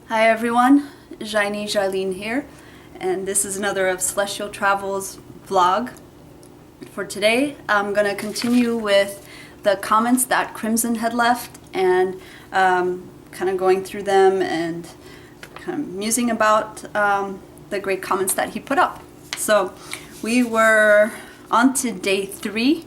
Hi everyone, Jailene here, and this is another of Celestial Travels vlog. For today, I'm going to continue with the comments that Crimson had left and kind of going through them and kind of musing about the great comments that he put up. So we were on to day three.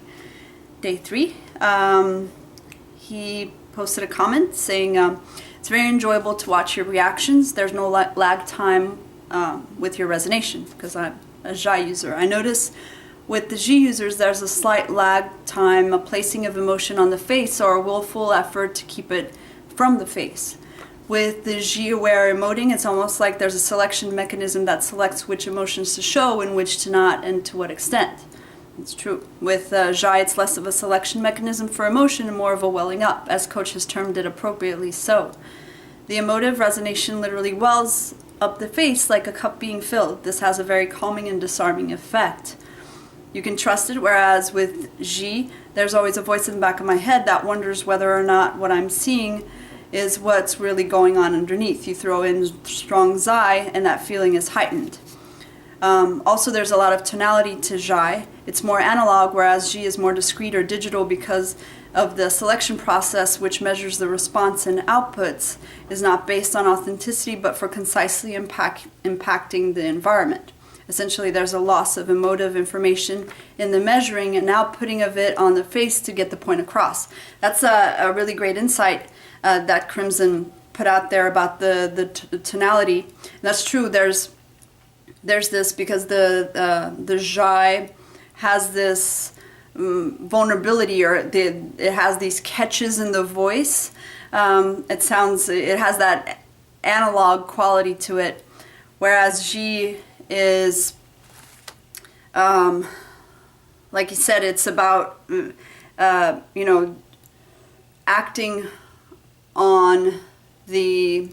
He posted a comment saying, it's very enjoyable to watch your reactions. There's no lag time with your resonation, because I'm a Jai user. I notice with the Ji users there's a slight lag time, a placing of emotion on the face, or a willful effort to keep it from the face. With the Ji aware emoting, it's almost like there's a selection mechanism that selects which emotions to show and which to not, and to what extent. It's true. With Jai, it's less of a selection mechanism for emotion and more of a welling up, as Coach has termed it appropriately so. The emotive resonation literally wells up the face like a cup being filled. This has a very calming and disarming effect. You can trust it, whereas with Ji, there's always a voice in the back of my head that wonders whether or not what I'm seeing is what's really going on underneath. You throw in strong Zai, and that feeling is heightened. Also, there's a lot of tonality to Jai. It's more analog, whereas Ji is more discrete or digital because of the selection process, which measures the response and outputs, is not based on authenticity but for concisely impacting the environment. Essentially, there's a loss of emotive information in the measuring and outputting of it on the face to get the point across. That's a really great insight that Crimson put out there about the tonality. And that's true. There's this because the Jai has this vulnerability, or it has these catches in the voice. It has that analog quality to it, whereas Ji is, like you said, it's about acting on the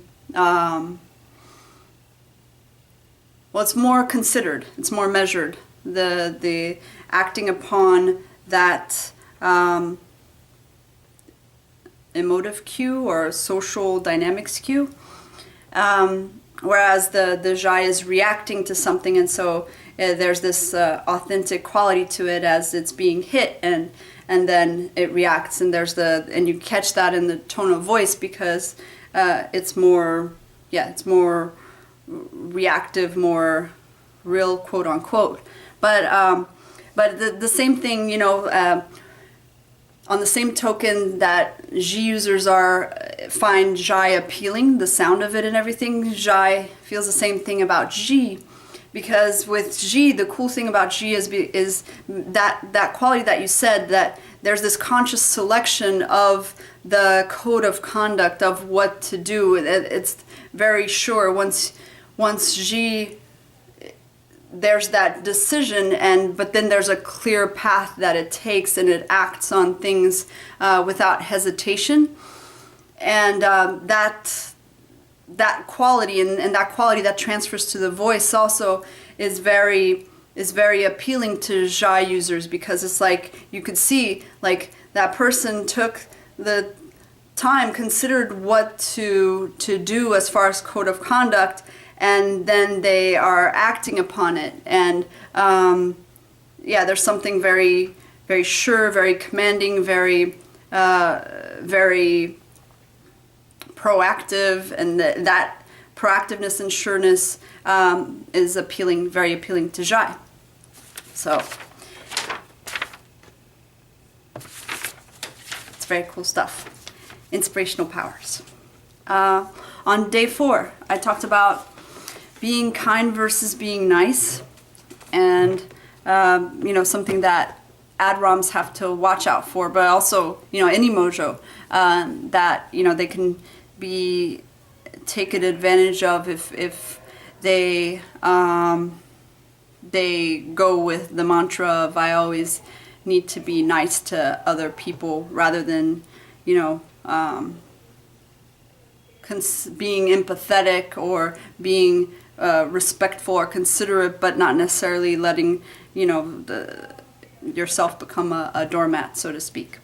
well, it's more considered, it's more measured, the acting upon that emotive cue or social dynamics cue, whereas the Jai is reacting to something, and so there's this authentic quality to it as it's being hit, and then it reacts, and and you catch that in the tone of voice because it's more reactive, more real, quote unquote. But the same thing, on the same token that Ji users find Jai appealing, the sound of it and everything, Jai feels the same thing about Ji. Because with Ji, the cool thing about Ji is that quality that you said, that there's this conscious selection of the code of conduct of what to do. It's very sure once Ji, there's that decision, but then there's a clear path that it takes, and it acts on things without hesitation. And that quality and that quality that transfers to the voice also is very appealing to Jai users, because it's like you could see like that person took the time, considered what to do as far as code of conduct, and then they are acting upon it. And there's something very, very sure, very commanding, very proactive, and that proactiveness and sureness is very appealing to Jai. So it's very cool stuff. Inspirational powers. On day 4, I talked about being kind versus being nice, and something that AdRoms have to watch out for, but also any mojo that they can be taken advantage of if they go with the mantra of I always need to be nice to other people, rather than being empathetic or being respectful or considerate, but not necessarily letting yourself become a doormat, so to speak.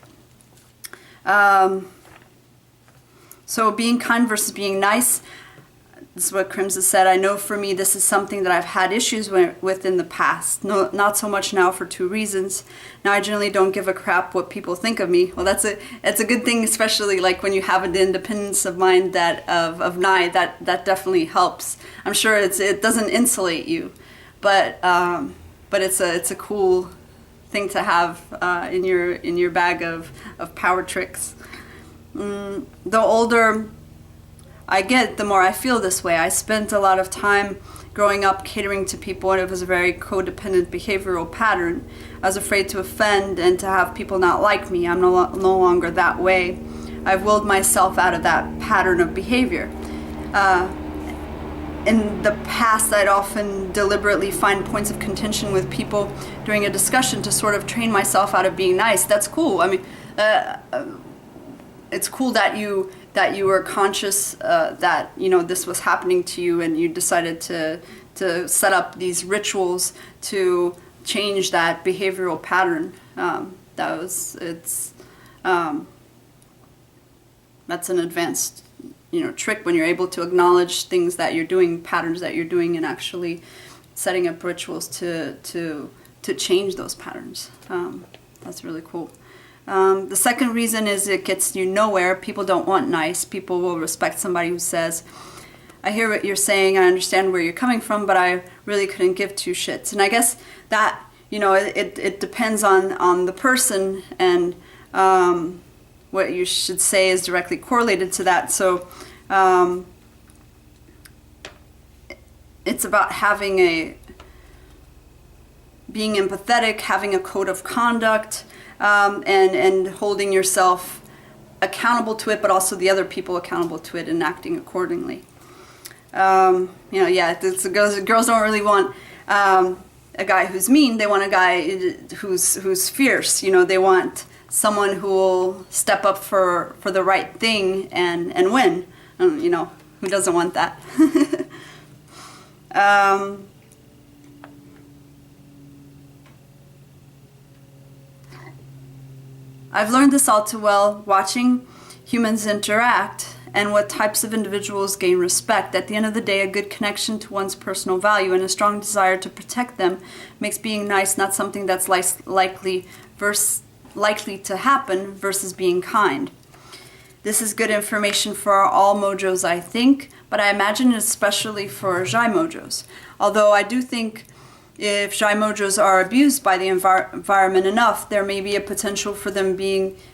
So being kind versus being nice, this is what Crimson said. I know for me, this is something that I've had issues with in the past. No, not so much now for two reasons. Now I generally don't give a crap what people think of me. Well, that's a good thing, especially like when you have an independence of mind that of Nye. That definitely helps. I'm sure it doesn't insulate you, but it's a cool thing to have in your bag of power tricks. The older I get, the more I feel this way. I spent a lot of time growing up catering to people, and it was a very codependent behavioral pattern. I was afraid to offend and to have people not like me. I'm no longer that way. I've willed myself out of that pattern of behavior. In the past, I'd often deliberately find points of contention with people during a discussion to sort of train myself out of being nice. That's cool. I mean, it's cool that you were conscious that this was happening to you, and you decided to set up these rituals to change that behavioral pattern. That's an advanced trick when you're able to acknowledge things that you're doing, patterns that you're doing, and actually setting up rituals to change those patterns. That's really cool. The second reason is it gets you nowhere. People don't want nice. People will respect somebody who says, I hear what you're saying, I understand where you're coming from, but I really couldn't give two shits. And I guess that, it depends on the person, and what you should say is directly correlated to that. So it's about being empathetic, having a code of conduct, and holding yourself accountable to it, but also the other people accountable to it, and acting accordingly. Girls don't really want a guy who's mean. They want a guy who's fierce. They want someone who will step up for the right thing and win. Who doesn't want that? I've learned this all too well watching humans interact and what types of individuals gain respect. At the end of the day, a good connection to one's personal value and a strong desire to protect them makes being nice not something that's likely to happen versus being kind. This is good information for all mojos, I think, but I imagine especially for Jai mojos. Although I do think if Jai mojos are abused by the environment enough, there may be a potential for them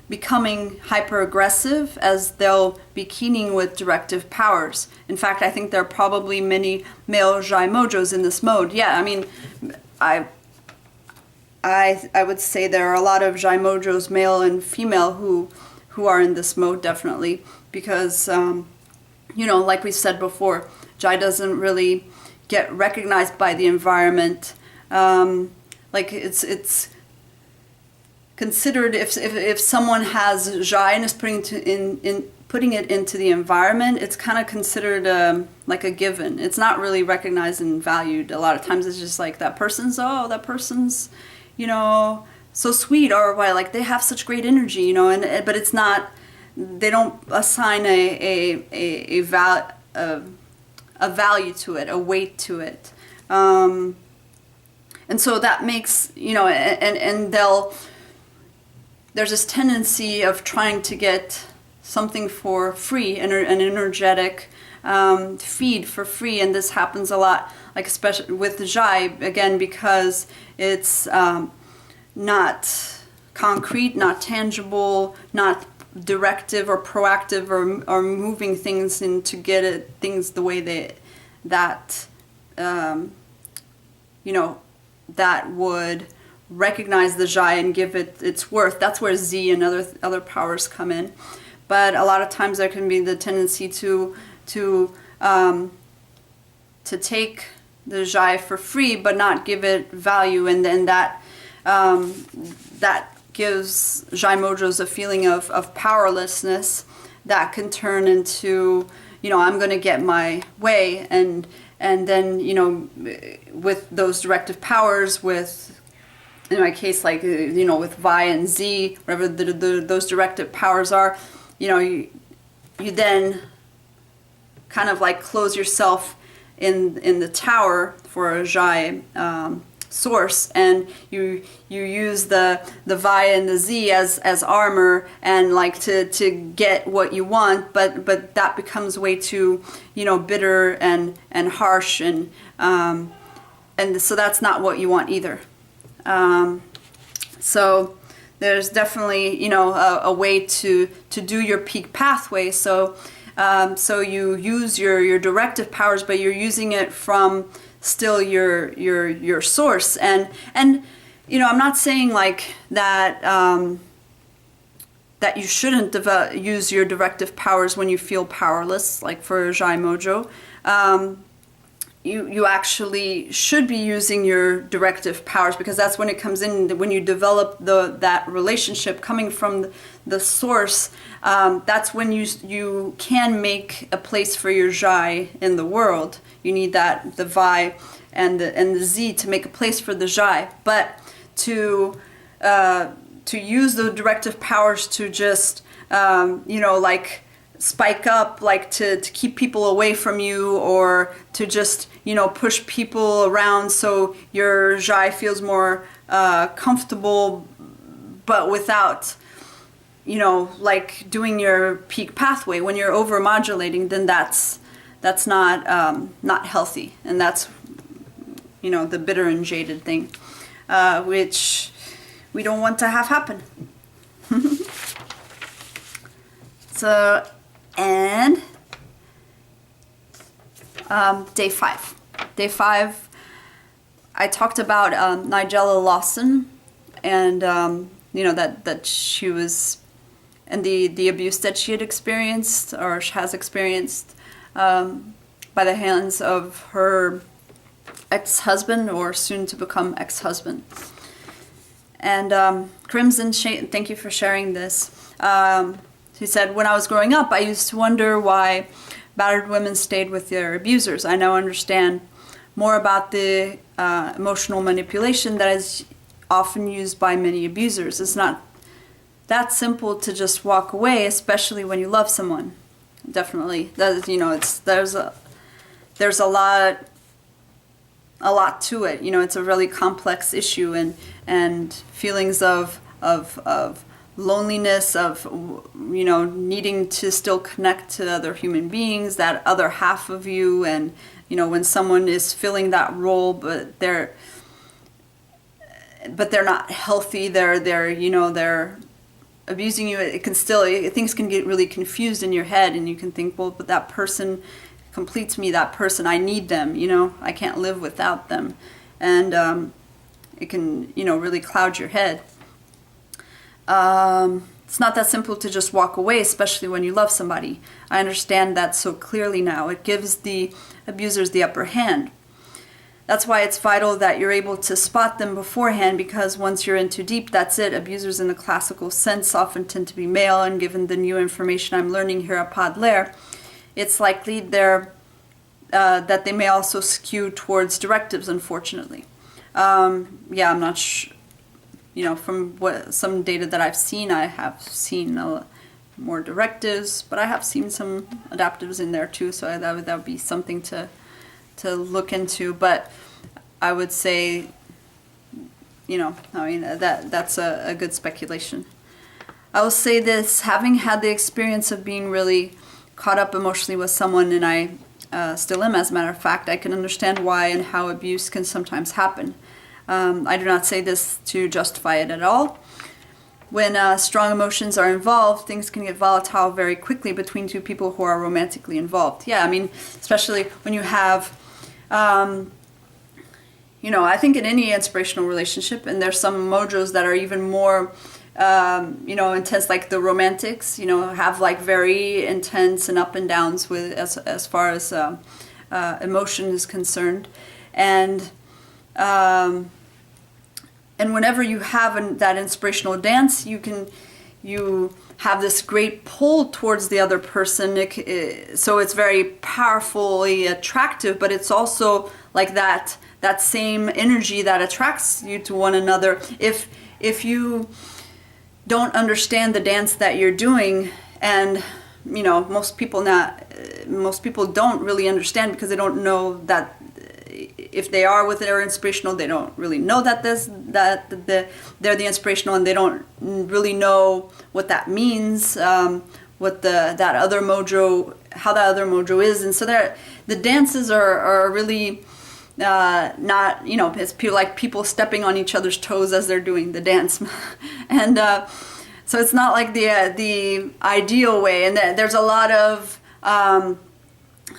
becoming hyper-aggressive, as they'll be keening with directive powers. In fact, I think there are probably many male Jai mojos in this mode. Yeah, I mean, I would say there are a lot of Jai mojos, male and female, who are in this mode, definitely, because like we said before, Jai doesn't really get recognized by the environment. Like it's considered, if someone has Jai and is putting it into the environment, it's kind of considered like a given. It's not really recognized and valued. A lot of times it's just like that person's so sweet, or why, like, they have such great energy, but it's not, they don't assign a value to it, a weight to it. And so that makes, and there's this tendency of trying to get something for free, an energetic feed for free, and this happens a lot, like especially with the Jai, again, because it's not concrete, not tangible, not directive or proactive, or moving things in to get things the way that would recognize the Jai and give it its worth. That's where Z and other powers come in. But a lot of times there can be the tendency to take the Jai for free but not give it value, and then that gives Jai mojos a feeling of powerlessness that can turn into, I'm going to get my way, and then, with those directive powers, with, in my case, like, with Vi and Z, whatever those directive powers are, you then kind of like close yourself in the tower for a Jai source, and you use the Vi and the Z as armor, and like to get what you want, but that becomes way too, you know, bitter and harsh, and so that's not what you want either. So there's definitely, you know, a way to do your peak pathway. So you use your directive powers, but you're using it from still your source. And you know, I'm not saying like that that you shouldn't use your directive powers when you feel powerless, like for Jai Mojo. You actually should be using your directive powers, because that's when it comes in, when you develop that relationship coming from the source. That's when you can make a place for your Jai in the world. You need the Vi and the Z to make a place for the Jai. But to use the directive powers to just you know, like spike up, like to keep people away from you, or to just, you know, push people around so your Jai feels more comfortable, but without, you know, like doing your peak pathway. When you're over modulating, then that's not healthy, and that's, you know, the bitter and jaded thing, which we don't want to have happen. So, and day 5. Day 5, I talked about Nigella Lawson, and you know, that she was, and the abuse that she had experienced, or has experienced, by the hands of her ex-husband, or soon to become ex-husband. And Crimson, thank you for sharing this. He said, when I was growing up, I used to wonder why battered women stayed with their abusers. I now understand more about the emotional manipulation that is often used by many abusers. It's not that simple to just walk away, especially when you love someone. Definitely, that, you know, there's a lot to it. You know, it's a really complex issue, and feelings of loneliness, of, you know, needing to still connect to other human beings, that other half of you, and, you know, when someone is filling that role, but they're not healthy, they're you know, they're abusing you, it can still, things can get really confused in your head, and you can think, well, but that person completes me, that person, I need them, you know, I can't live without them, and it can, you know, really cloud your head. It's not that simple to just walk away, especially when you love somebody. I understand that so clearly now. It gives the abusers the upper hand. That's why it's vital that you're able to spot them beforehand, because once you're in too deep, that's it. Abusers in the classical sense often tend to be male, and given the new information I'm learning here at Podler, it's likely that they may also skew towards directives, unfortunately. Yeah, I'm not sure. You know, from some data that I've seen, I have seen more directives, but I have seen some adaptives in there too, so that would be something to look into. But I would say, you know, I mean, that's a good speculation. I will say this, having had the experience of being really caught up emotionally with someone, and I still am, as a matter of fact, I can understand why and how abuse can sometimes happen. I do not say this to justify it at all. When strong emotions are involved, things can get volatile very quickly between two people who are romantically involved. Yeah, I mean, especially when you have, you know, I think in any inspirational relationship, and there's some mojos that are even more, you know, intense, like the romantics, you know, have like very intense and up and downs with as far as emotion is concerned. And whenever you have that inspirational dance, you have this great pull towards the other person. So it's very powerfully attractive, but it's also like that same energy that attracts you to one another. If you don't understand the dance that you're doing, and you know, most people most people don't really understand, because they don't know that if they are with their inspirational, they don't really know that they're the inspirational, and they don't really know what that means, what that other mojo, how that other mojo is. And so the dances are really not, you know, it's like people stepping on each other's toes as they're doing the dance. And so it's not like the ideal way, and there's a lot of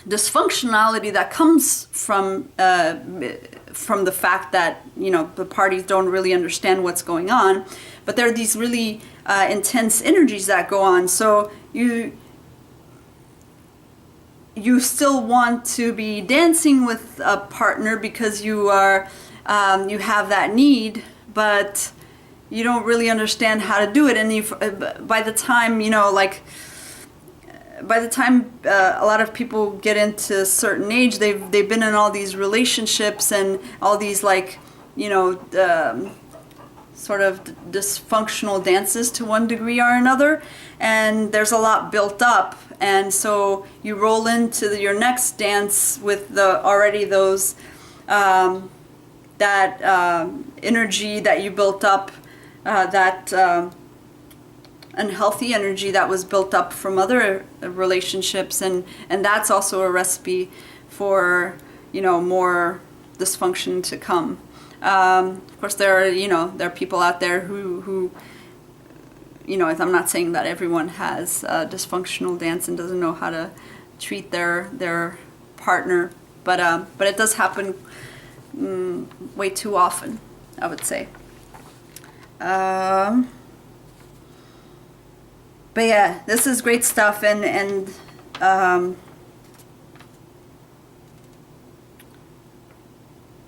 dysfunctionality that comes from the fact that, you know, the parties don't really understand what's going on. But there are these really intense energies that go on. So you still want to be dancing with a partner because you are you have that need, but you don't really understand how to do it. And by the time, you know, like by the time a lot of people get into a certain age, they've been in all these relationships and all these, like, you know, sort of dysfunctional dances to one degree or another, and there's a lot built up. And so you roll into your next dance with already those that energy that you built up, that unhealthy energy that was built up from other relationships, and that's also a recipe for, you know, more dysfunction to come. Of course, there are people out there who you know, I'm not saying that everyone has dysfunctional dance and doesn't know how to treat their partner, but it does happen way too often, I would say. But yeah, this is great stuff, and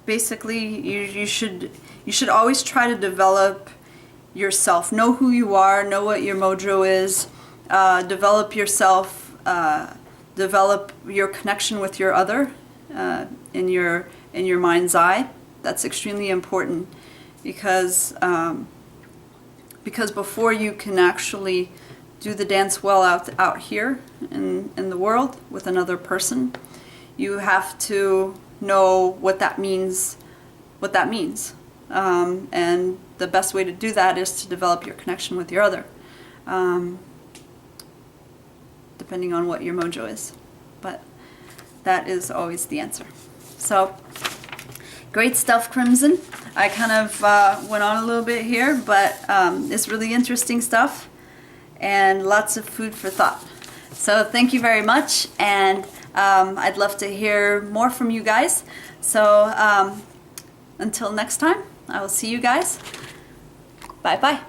basically you should always try to develop yourself, know who you are, know what your mojo is, develop yourself, develop your connection with your other in your mind's eye. That's extremely important, because before you can actually do the dance well out here in the world with another person, you have to know what that means. And the best way to do that is to develop your connection with your other, depending on what your mojo is. But that is always the answer. So, great stuff, Crimson. I kind of went on a little bit here, but it's really interesting stuff and lots of food for thought. So thank you very much, and I'd love to hear more from you guys. So until next time, I will see you guys. Bye-bye.